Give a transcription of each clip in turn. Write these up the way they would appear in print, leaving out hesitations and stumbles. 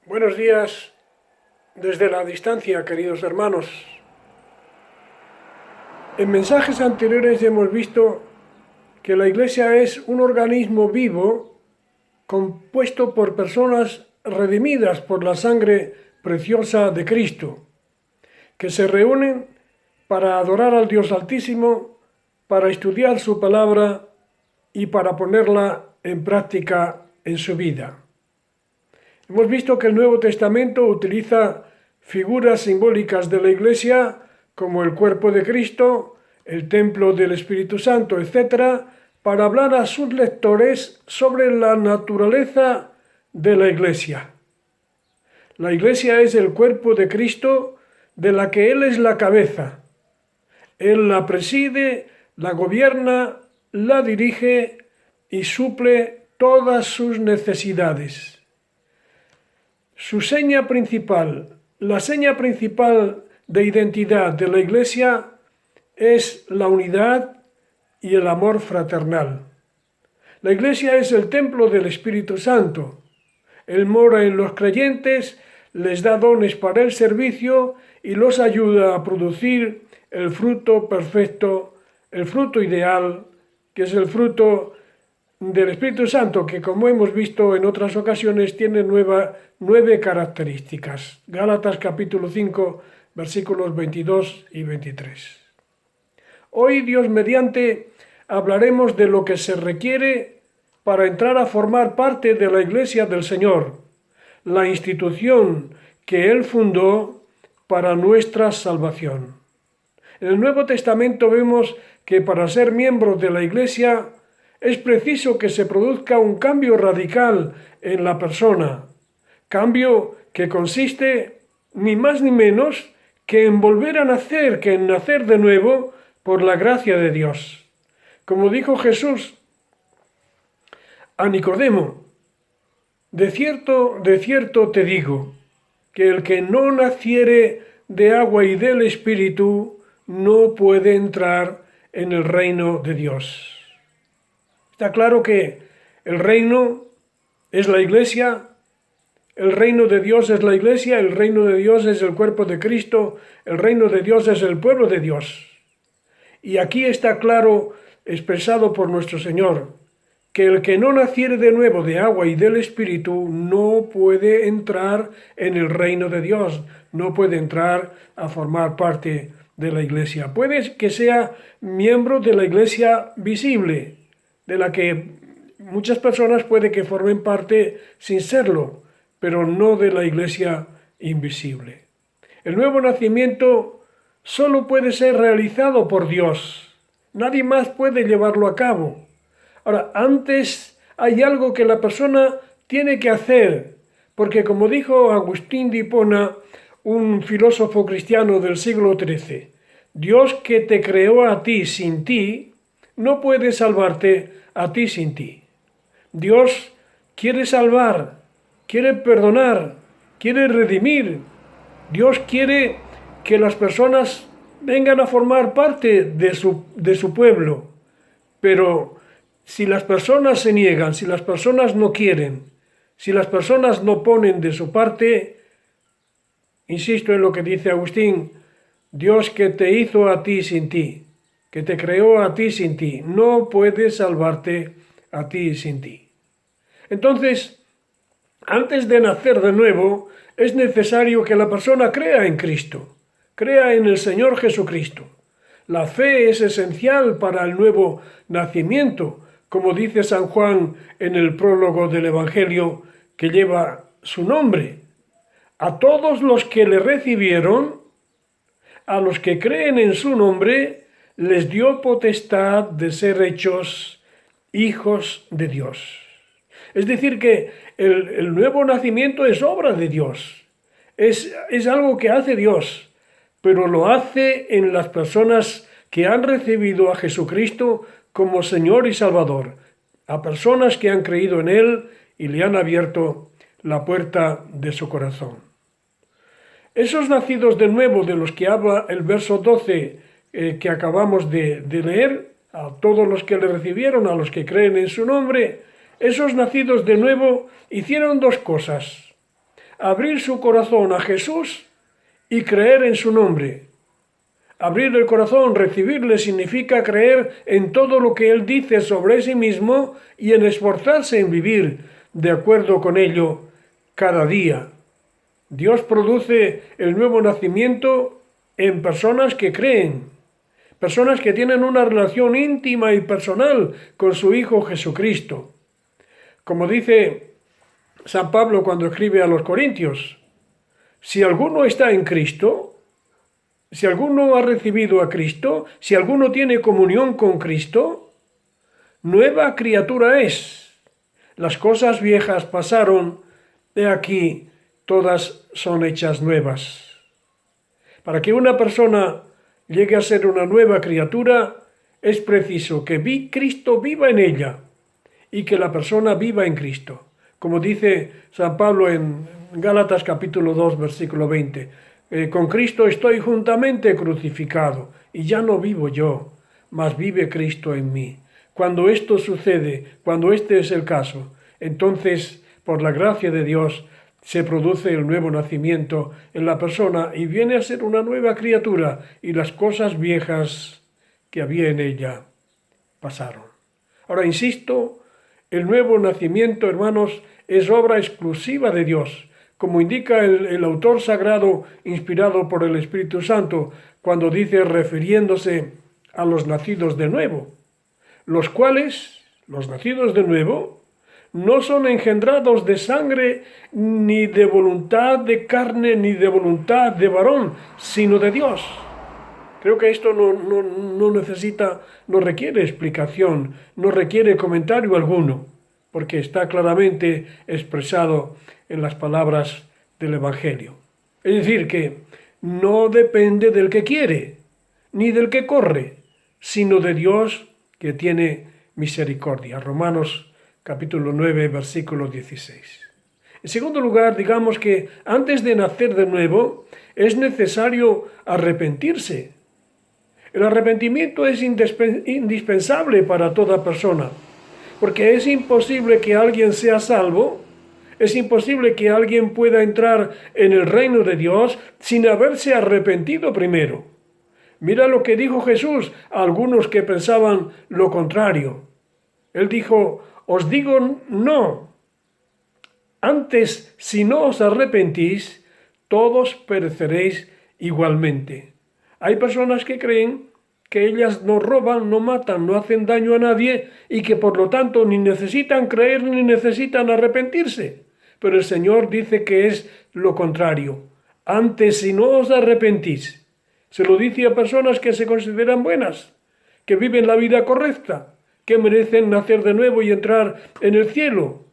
Buenos días desde la distancia, queridos hermanos. En mensajes anteriores hemos visto que la Iglesia es un organismo vivo compuesto por personas redimidas por la sangre preciosa de Cristo, que se reúnen para adorar al Dios Altísimo, para estudiar su palabra y para ponerla en práctica en su vida. Hemos visto que el Nuevo Testamento utiliza figuras simbólicas de la Iglesia como el cuerpo de Cristo, el templo del Espíritu Santo, etc., para hablar a sus lectores sobre la naturaleza de la Iglesia. La Iglesia es el cuerpo de Cristo de la que Él es la cabeza. Él la preside, la gobierna, la dirige y suple todas sus necesidades. Su seña principal, la seña principal de identidad de la Iglesia es la unidad y el amor fraternal. La Iglesia es el templo del Espíritu Santo. Él mora en los creyentes, les da dones para el servicio y los ayuda a producir el fruto perfecto, el fruto ideal, que es el fruto del Espíritu Santo, que como hemos visto en otras ocasiones tiene 9 características. Gálatas capítulo 5, versículos 22 y 23. Hoy, Dios mediante, hablaremos de lo que se requiere para entrar a formar parte de la Iglesia del Señor, la institución que Él fundó para nuestra salvación. En el Nuevo Testamento vemos que para ser miembros de la Iglesia es preciso que se produzca un cambio radical en la persona, cambio que consiste ni más ni menos que en volver a nacer, que en nacer de nuevo por la gracia de Dios. Como dijo Jesús a Nicodemo, de cierto te digo, que el que no naciere de agua y del Espíritu no puede entrar en el reino de Dios. Está claro que el reino es la Iglesia, el reino de Dios es la Iglesia, el reino de Dios es el cuerpo de Cristo, el reino de Dios es el pueblo de Dios. Y aquí está claro, expresado por nuestro Señor, que el que no naciere de nuevo de agua y del Espíritu no puede entrar en el reino de Dios, no puede entrar a formar parte de la Iglesia. Puede que sea miembro de la Iglesia visible, de la que muchas personas puede que formen parte sin serlo, pero no de la Iglesia invisible. El nuevo nacimiento solo puede ser realizado por Dios. Nadie más puede llevarlo a cabo. Ahora, antes hay algo que la persona tiene que hacer, porque como dijo Agustín de Hipona, un filósofo cristiano del siglo XIII, Dios que te creó a ti sin ti, no puede salvarte a ti sin ti. Dios quiere salvar, quiere perdonar, quiere redimir. Dios quiere que las personas vengan a formar parte de su pueblo. Pero si las personas se niegan, si las personas no quieren, si las personas no ponen de su parte, insisto en lo que dice Agustín, Dios que te hizo a ti sin ti, que te creó a ti sin ti, no puede salvarte a ti sin ti. Entonces, antes de nacer de nuevo, es necesario que la persona crea en Cristo, crea en el Señor Jesucristo. La fe es esencial para el nuevo nacimiento, como dice San Juan en el prólogo del Evangelio que lleva su nombre. A todos los que le recibieron, a los que creen en su nombre, les dio potestad de ser hechos hijos de Dios. Es decir, que el nuevo nacimiento es obra de Dios, es algo que hace Dios, pero lo hace en las personas que han recibido a Jesucristo como Señor y Salvador, a personas que han creído en Él y le han abierto la puerta de su corazón. Esos nacidos de nuevo de los que habla el verso 12 que acabamos de leer, a todos los que le recibieron, a los que creen en su nombre, esos nacidos de nuevo hicieron dos cosas. abrir su corazón a Jesús y creer en su nombre. Abrir el corazón, recibirle, significa creer en todo lo que Él dice sobre sí mismo y en esforzarse en vivir de acuerdo con ello cada día. Dios produce el nuevo nacimiento en personas que creen, personas que tienen una relación íntima y personal con su Hijo Jesucristo. Como dice San Pablo cuando escribe a los Corintios, si alguno está en Cristo, si alguno ha recibido a Cristo, si alguno tiene comunión con Cristo, nueva criatura es. Las cosas viejas pasaron, he aquí, todas son hechas nuevas. Para que una persona llegue a ser una nueva criatura, es preciso que Cristo viva en ella y que la persona viva en Cristo. Como dice San Pablo en Gálatas capítulo 2, versículo 20, con Cristo estoy juntamente crucificado, y ya no vivo yo, mas vive Cristo en mí. Cuando esto sucede, cuando este es el caso, entonces, por la gracia de Dios, se produce el nuevo nacimiento en la persona y viene a ser una nueva criatura, y las cosas viejas que había en ella pasaron. Ahora, insisto, el nuevo nacimiento, hermanos, es obra exclusiva de Dios, como indica el autor sagrado inspirado por el Espíritu Santo, cuando dice, refiriéndose a los nacidos de nuevo, los cuales, los nacidos de nuevo, no son engendrados de sangre, ni de voluntad de carne, ni de voluntad de varón, sino de Dios. Creo que esto no necesita, no requiere explicación, no requiere comentario alguno, porque está claramente expresado en las palabras del Evangelio. Es decir, que no depende del que quiere, ni del que corre, sino de Dios que tiene misericordia. Romanos capítulo 9, versículo 16. En segundo lugar, digamos que antes de nacer de nuevo, es necesario arrepentirse. El arrepentimiento es indispensable para toda persona, porque es imposible que alguien sea salvo, es imposible que alguien pueda entrar en el reino de Dios sin haberse arrepentido primero. Mira lo que dijo Jesús a algunos que pensaban lo contrario. Él dijo, os digo no, antes si no os arrepentís, todos pereceréis igualmente. Hay personas que creen que ellas no roban, no matan, no hacen daño a nadie y que por lo tanto ni necesitan creer ni necesitan arrepentirse. Pero el Señor dice que es lo contrario. Antes si no os arrepentís. Se lo dice a personas que se consideran buenas, que viven la vida correcta, que merecen nacer de nuevo y entrar en el cielo.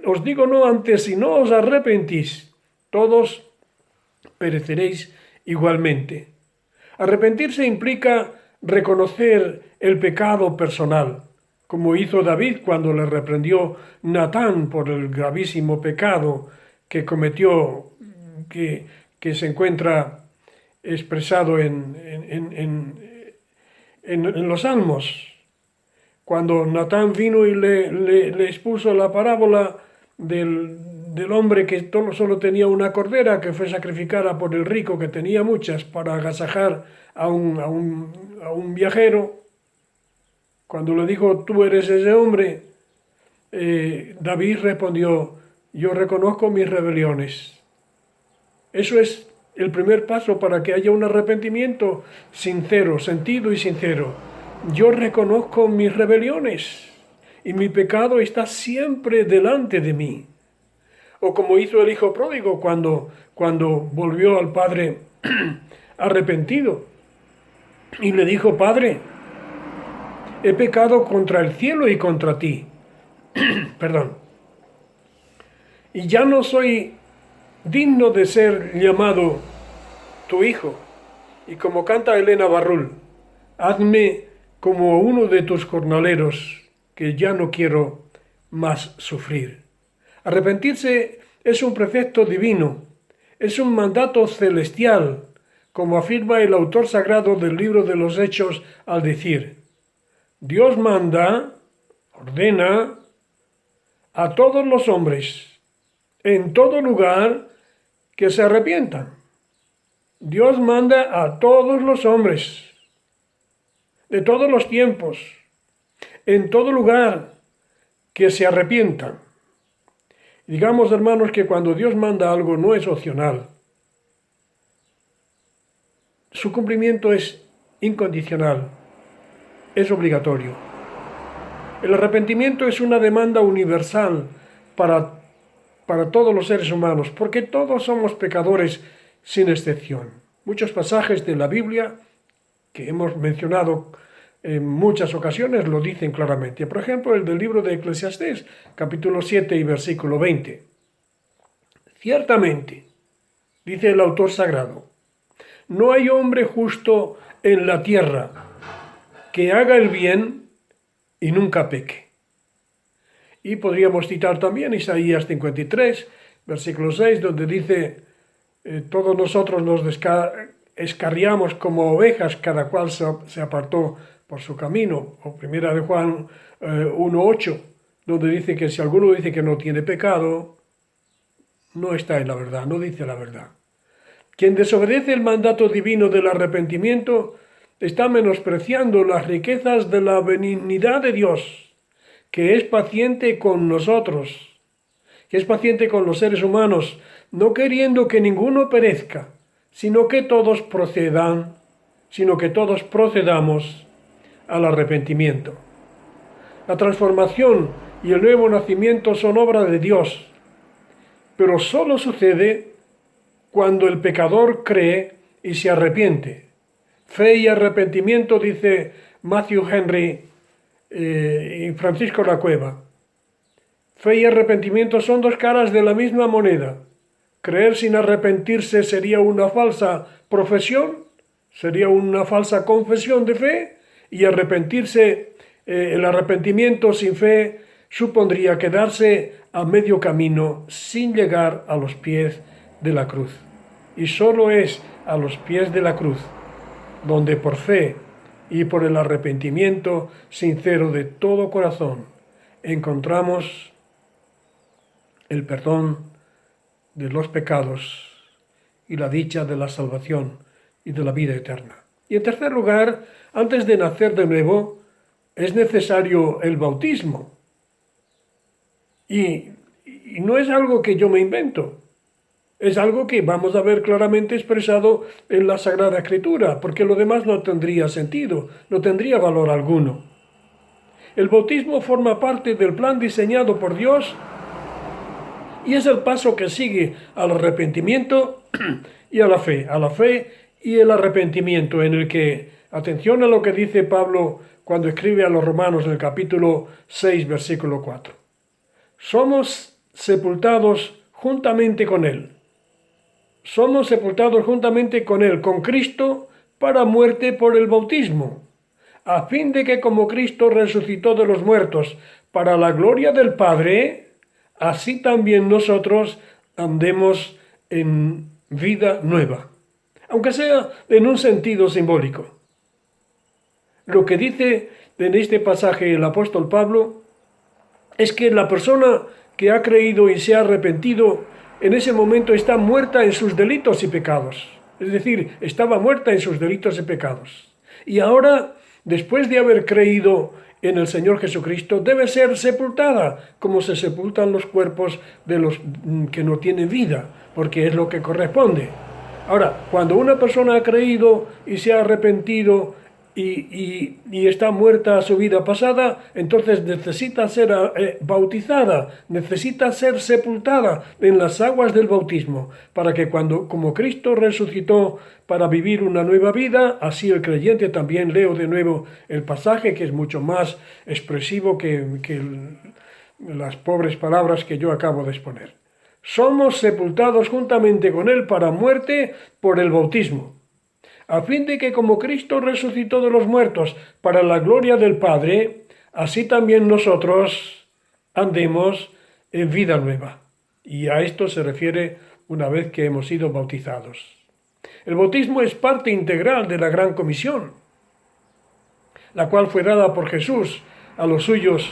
Os digo no, antes si no os arrepentís, todos pereceréis igualmente. Arrepentirse implica reconocer el pecado personal, como hizo David cuando le reprendió Natán por el gravísimo pecado que cometió, que se encuentra expresado en los Salmos. Cuando Natán vino y le expuso la parábola del hombre que solo tenía una cordera que fue sacrificada por el rico que tenía muchas para agasajar a un viajero, cuando le dijo, tú eres ese hombre, David respondió, yo reconozco mis rebeliones. Eso es el primer paso para que haya un arrepentimiento sincero, sentido y sincero. Yo reconozco mis rebeliones y mi pecado está siempre delante de mí. O como hizo el hijo pródigo cuando volvió al padre arrepentido y le dijo, Padre, he pecado contra el cielo y contra ti. Perdón. Y ya no soy digno de ser llamado tu hijo. Y como canta Elena Barrul, hazme como uno de tus jornaleros, que ya no quiero más sufrir. Arrepentirse es un precepto divino, es un mandato celestial, como afirma el autor sagrado del libro de los Hechos al decir, Dios manda, ordena a todos los hombres, en todo lugar que se arrepientan. Dios manda a todos los hombres, de todos los tiempos, en todo lugar, que se arrepientan. Digamos, hermanos, que cuando Dios manda algo no es opcional. Su cumplimiento es incondicional, es obligatorio. El arrepentimiento es una demanda universal para todos los seres humanos, porque todos somos pecadores sin excepción. Muchos pasajes de la Biblia que hemos mencionado en muchas ocasiones lo dicen claramente. Por ejemplo, el del libro de Eclesiastés, capítulo 7 y versículo 20. Ciertamente, dice el autor sagrado, no hay hombre justo en la tierra que haga el bien y nunca peque. Y podríamos citar también Isaías 53, versículo 6, donde dice, todos nosotros nos escarriamos como ovejas, cada cual se apartó por su camino. O primera de Juan 1:8, donde dice que si alguno dice que no tiene pecado, no está en la verdad, no dice la verdad. Quien desobedece el mandato divino del arrepentimiento está menospreciando las riquezas de la benignidad de Dios, que es paciente con nosotros, que es paciente con los seres humanos, no queriendo que ninguno perezca, sino que todos procedamos al arrepentimiento. La transformación y el nuevo nacimiento son obra de Dios, pero solo sucede cuando el pecador cree y se arrepiente. Fe y arrepentimiento, dice Matthew Henry y Francisco La Cueva. Fe y arrepentimiento son dos caras de la misma moneda. Creer sin arrepentirse sería una falsa profesión, sería una falsa confesión de fe, y arrepentirse, el arrepentimiento sin fe supondría quedarse a medio camino sin llegar a los pies de la cruz. Y solo es a los pies de la cruz donde por fe y por el arrepentimiento sincero de todo corazón encontramos el perdón de los pecados y la dicha de la salvación y de la vida eterna. Y en tercer lugar, antes de nacer de nuevo, es necesario el bautismo. Y no es algo que yo me invento, es algo que vamos a ver claramente expresado en la Sagrada Escritura, porque lo demás no tendría sentido, no tendría valor alguno. El bautismo forma parte del plan diseñado por Dios y es el paso que sigue al arrepentimiento y a la fe y el arrepentimiento, en el que, atención a lo que dice Pablo cuando escribe a los Romanos en el capítulo 6, versículo 4. Somos sepultados juntamente con Él. Somos sepultados juntamente con Él, con Cristo, para muerte por el bautismo, a fin de que como Cristo resucitó de los muertos para la gloria del Padre, así también nosotros andemos en vida nueva, aunque sea en un sentido simbólico. Lo que dice en este pasaje el apóstol Pablo es que la persona que ha creído y se ha arrepentido en ese momento está muerta en sus delitos y pecados. Es decir, estaba muerta en sus delitos y pecados. Y ahora, después de haber creído en el Señor Jesucristo, debe ser sepultada, como se sepultan los cuerpos de los que no tienen vida, porque es lo que corresponde. Ahora, cuando una persona ha creído y se ha arrepentido y está muerta a su vida pasada, entonces necesita ser bautizada, necesita ser sepultada en las aguas del bautismo, para que como Cristo resucitó para vivir una nueva vida, así el creyente también, leo de nuevo el pasaje que es mucho más expresivo que las pobres palabras que yo acabo de exponer. Somos sepultados juntamente con Él para muerte por el bautismo, a fin de que como Cristo resucitó de los muertos para la gloria del Padre, así también nosotros andemos en vida nueva. Y a esto se refiere una vez que hemos sido bautizados. El bautismo es parte integral de la Gran Comisión, la cual fue dada por Jesús a los suyos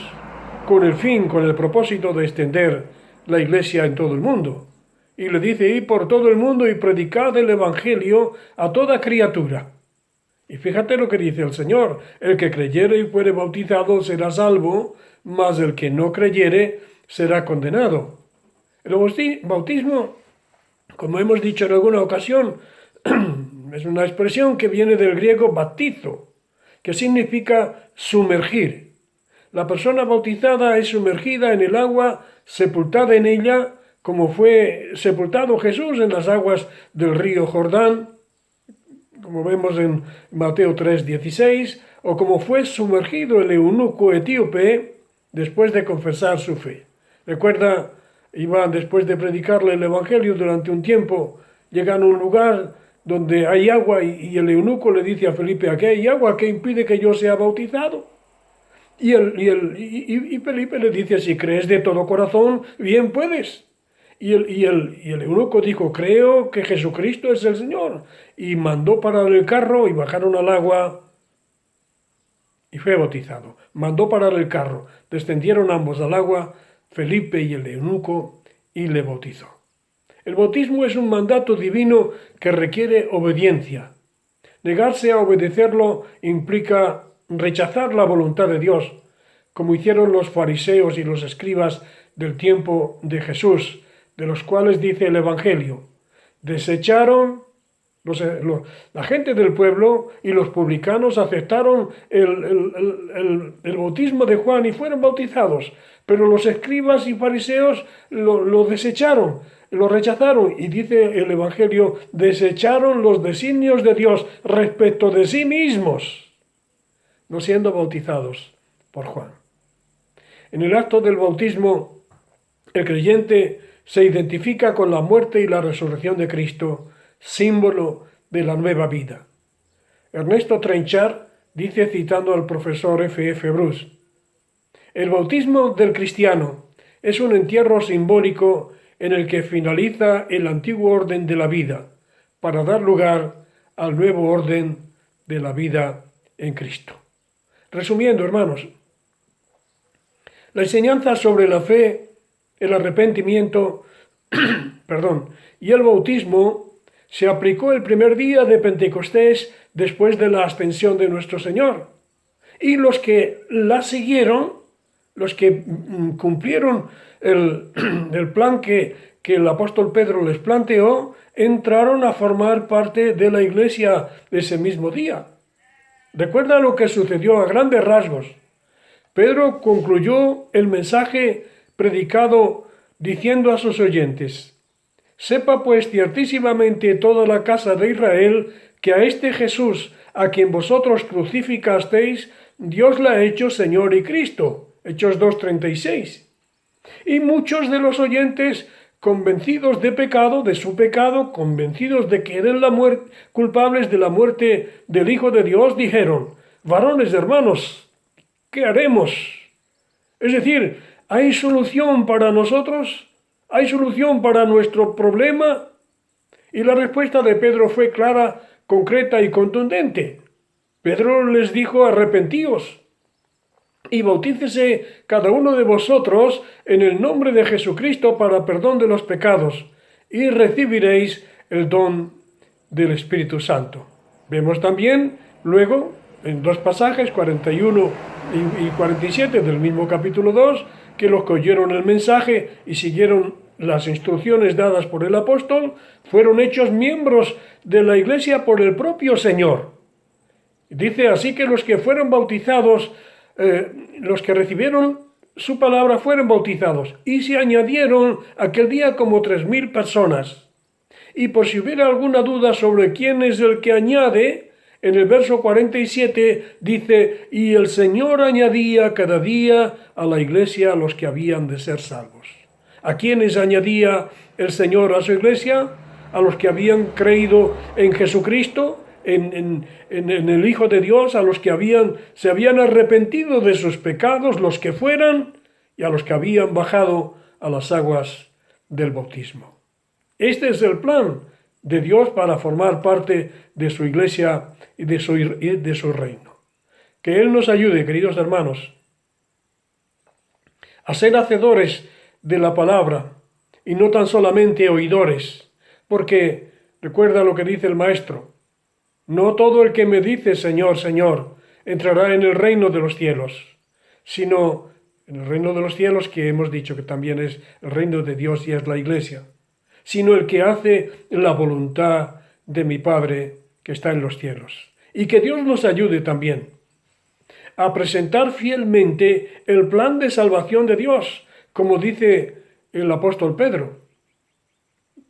con el propósito de extender la Iglesia en todo el mundo. y le dice, id por todo el mundo y predicad el Evangelio a toda criatura. Y fíjate lo que dice el Señor, el que creyere y fuere bautizado será salvo, mas el que no creyere será condenado. El bautismo, como hemos dicho en alguna ocasión, es una expresión que viene del griego baptizo, que significa sumergir. La persona bautizada es sumergida en el agua, sepultada en ella, como fue sepultado Jesús en las aguas del río Jordán, como vemos en Mateo 3:16, o como fue sumergido el eunuco etíope después de confesar su fe. Recuerda, iban después de predicarle el Evangelio durante un tiempo, llegan a un lugar donde hay agua y el eunuco le dice a Felipe, aquí hay agua, ¿qué impide que yo sea bautizado? Y Felipe le dice, si crees de todo corazón, bien puedes. Y el eunuco dijo, creo que Jesucristo es el Señor. Y mandó parar el carro y bajaron al agua y fue bautizado. Mandó parar el carro, descendieron ambos al agua, Felipe y el eunuco, y le bautizó. El bautismo es un mandato divino que requiere obediencia. Negarse a obedecerlo implica rechazar la voluntad de Dios, como hicieron los fariseos y los escribas del tiempo de Jesús, de los cuales dice el Evangelio. Desecharon, la gente del pueblo y los publicanos aceptaron el bautismo de Juan y fueron bautizados, pero los escribas y fariseos lo desecharon, lo rechazaron, y dice el Evangelio, desecharon los designios de Dios respecto de sí mismos, no siendo bautizados por Juan. En el acto del bautismo, el creyente se identifica con la muerte y la resurrección de Cristo, símbolo de la nueva vida. Ernesto Trenchard dice, citando al profesor F.F. Bruce, el bautismo del cristiano es un entierro simbólico en el que finaliza el antiguo orden de la vida, para dar lugar al nuevo orden de la vida en Cristo. Resumiendo, hermanos, la enseñanza sobre la fe, el arrepentimiento, y el bautismo se aplicó el primer día de Pentecostés después de la ascensión de nuestro Señor. Y los que la siguieron, los que cumplieron el plan que el apóstol Pedro les planteó, entraron a formar parte de la iglesia ese mismo día. Recuerda lo que sucedió a grandes rasgos. Pedro concluyó el mensaje predicado diciendo a sus oyentes, sepa pues ciertísimamente toda la casa de Israel que a este Jesús, a quien vosotros crucificasteis, Dios la ha hecho Señor y Cristo. Hechos 2:36. Y muchos de los oyentes, convencidos de pecado, de su pecado, convencidos de que eran culpables de la muerte del Hijo de Dios, dijeron, varones hermanos, ¿qué haremos? Es decir, ¿hay solución para nosotros? ¿Hay solución para nuestro problema? Y la respuesta de Pedro fue clara, concreta y contundente. Pedro les dijo, arrepentíos y bautícese cada uno de vosotros en el nombre de Jesucristo para perdón de los pecados, y recibiréis el don del Espíritu Santo. Vemos también luego en dos pasajes, 41 y 47 del mismo capítulo 2, que los que oyeron el mensaje y siguieron las instrucciones dadas por el apóstol, fueron hechos miembros de la iglesia por el propio Señor. Dice así que los que fueron bautizados, los que recibieron su palabra fueron bautizados, y se añadieron aquel día como 3.000 personas. Y por si hubiera alguna duda sobre quién es el que añade, en el verso 47 dice, y el Señor añadía cada día a la iglesia a los que habían de ser salvos. ¿A quiénes añadía el Señor a su iglesia? A los que habían creído en Jesucristo, en el Hijo de Dios, a los que se habían arrepentido de sus pecados, los que fueran, y a los que habían bajado a las aguas del bautismo. Este es el plan de Dios para formar parte de su iglesia y de su reino. Que Él nos ayude, queridos hermanos, a ser hacedores de la palabra y no tan solamente oidores, porque recuerda lo que dice el Maestro: no todo el que me dice Señor, Señor, entrará en el reino de los cielos, sino en el reino de los cielos, que hemos dicho que también es el reino de Dios y es la Iglesia, sino el que hace la voluntad de mi Padre que está en los cielos. Y que Dios nos ayude también a presentar fielmente el plan de salvación de Dios, como dice el apóstol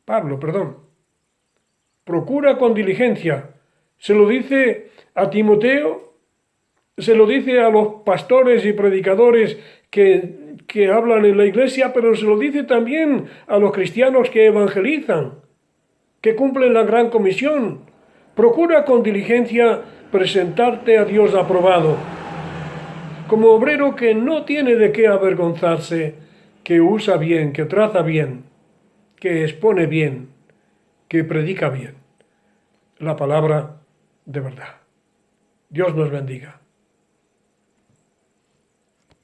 Pablo, perdón. Procura con diligencia. Se lo dice a Timoteo, se lo dice a los pastores y predicadores que hablan en la iglesia, pero se lo dice también a los cristianos que evangelizan, que cumplen la gran comisión. Procura con diligencia presentarte a Dios aprobado, como obrero que no tiene de qué avergonzarse, que usa bien, que traza bien, que expone bien, que predica bien la palabra de verdad. Dios nos bendiga.